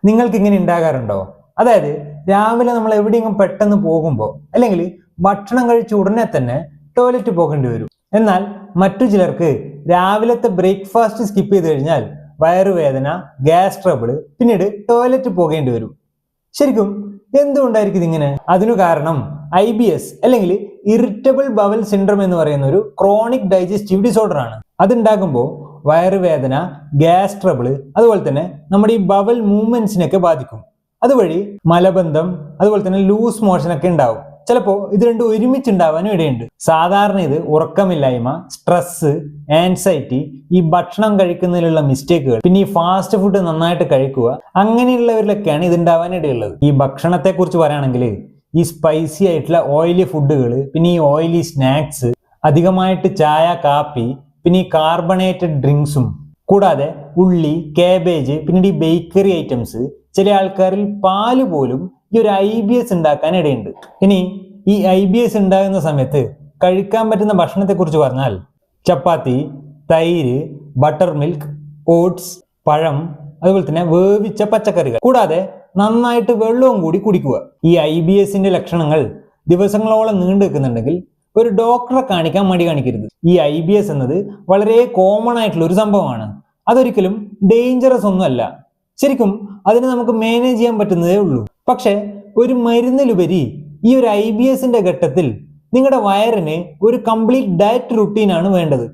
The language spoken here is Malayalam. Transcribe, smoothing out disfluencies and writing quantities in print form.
നിങ്ങൾക്ക് ഇങ്ങനെ ഉണ്ടാകാറുണ്ടോ? അതായത് രാവിലെ നമ്മൾ എവിടെയെങ്കിലും പെട്ടെന്ന് പോകുമ്പോൾ അല്ലെങ്കിൽ ഭക്ഷണം കഴിച്ച ഉടനെ തന്നെ ടോയ്ലറ്റ് പോകേണ്ടി വരും. എന്നാൽ മറ്റു ചിലർക്ക് രാവിലത്തെ ബ്രേക്ക്ഫാസ്റ്റ് സ്കിപ്പ് ചെയ്ത് കഴിഞ്ഞാൽ വയറുവേദന, ഗ്യാസ് ട്രബിൾ, പിന്നീട് ടോയ്ലറ്റ് പോകേണ്ടി വരും. ശരിക്കും എന്തുകൊണ്ടായിരിക്കും ഇതിങ്ങനെ? അതിനു കാരണം IBS അല്ലെങ്കിൽ ഇറിറ്റബിൾ ബവൽ സിൻഡ്രോം എന്ന് പറയുന്ന ഒരു ക്രോണിക് ഡൈജസ്റ്റീവ് ഡിസോർഡർ ആണ്. അതുണ്ടാകുമ്പോൾ വയറുവേദന, ഗ്യാസ് ട്രബിൾ, അതുപോലെ തന്നെ നമ്മുടെ ഈ ബവൽ മൂവ്മെന്റ്സിനൊക്കെ ബാധിക്കും. അതുവഴി മലബന്ധം, അതുപോലെ തന്നെ ലൂസ് മോഷൻ ഒക്കെ ഉണ്ടാവും. ചിലപ്പോൾ ഇത് രണ്ടും ഒരുമിച്ചുണ്ടാവാനും ഇടയുണ്ട്. സാധാരണ ഇത് ഉറക്കമില്ലായ്മ, സ്ട്രെസ്, ആൻസൈറ്റി, ഈ ഭക്ഷണം കഴിക്കുന്നതിലുള്ള മിസ്റ്റേക്കുകൾ, പിന്നെ ഈ ഫാസ്റ്റ് ഫുഡ് നന്നായിട്ട് കഴിക്കുക, അങ്ങനെയുള്ളവരിലൊക്കെയാണ് ഇത് ഉണ്ടാവാൻ ഇടയുള്ളത്. ഈ ഭക്ഷണത്തെ കുറിച്ച് പറയുകയാണെങ്കിൽ ഈ സ്പൈസി ആയിട്ടുള്ള ഓയിലി ഫുഡുകൾ, പിന്നെ ഈ ഓയിലി സ്നാക്സ്, അധികമായിട്ട് ചായ, കാപ്പി, പിന്നെ ഈ കാർബണേറ്റഡ് ഡ്രിങ്ക്സും, കൂടാതെ ഉള്ളി, കാബേജ്, പിന്നീട് ഈ ബേക്കറി ഐറ്റംസ്, ചില ആൾക്കാരിൽ പാല് പോലും ഈ ഒരു IBS ഉണ്ടാക്കാൻ ഇടയുണ്ട്. ഇനി ഈ IBS ഉണ്ടാകുന്ന സമയത്ത് കഴിക്കാൻ പറ്റുന്ന ഭക്ഷണത്തെ കുറിച്ച് പറഞ്ഞാൽ ചപ്പാത്തി, തൈര്, ബട്ടർ മിൽക്ക്, ഓട്സ്, പഴം, അതുപോലെ തന്നെ വേവിച്ച പച്ചക്കറികൾ, കൂടാതെ നന്നായിട്ട് വെള്ളവും കൂടി കുടിക്കുക. ഈ IBSന്റെ ലക്ഷണങ്ങൾ ദിവസങ്ങളോളം നീണ്ടു നിൽക്കുന്നുണ്ടെങ്കിൽ ഒരു ഡോക്ടറെ കാണിക്കാൻ മടി കാണിക്കരുത്. ഈ IBS എന്നത് വളരെ കോമൺ ആയിട്ടുള്ള ഒരു സംഭവമാണ്. അതൊരിക്കലും ഡേഞ്ചറസ് ഒന്നുമല്ല. ശരിക്കും അതിനെ നമുക്ക് മാനേജ് ചെയ്യാൻ പറ്റുന്നതേ ഉള്ളൂ. പക്ഷെ ഒരു മരുന്നിലുപരി ഈ ഒരു IBSന്റെ ഘട്ടത്തിൽ നിങ്ങളുടെ വയറിന് ഒരു കംപ്ലീറ്റ് ഡയറ്റ് റുട്ടീനാണ് വേണ്ടത്.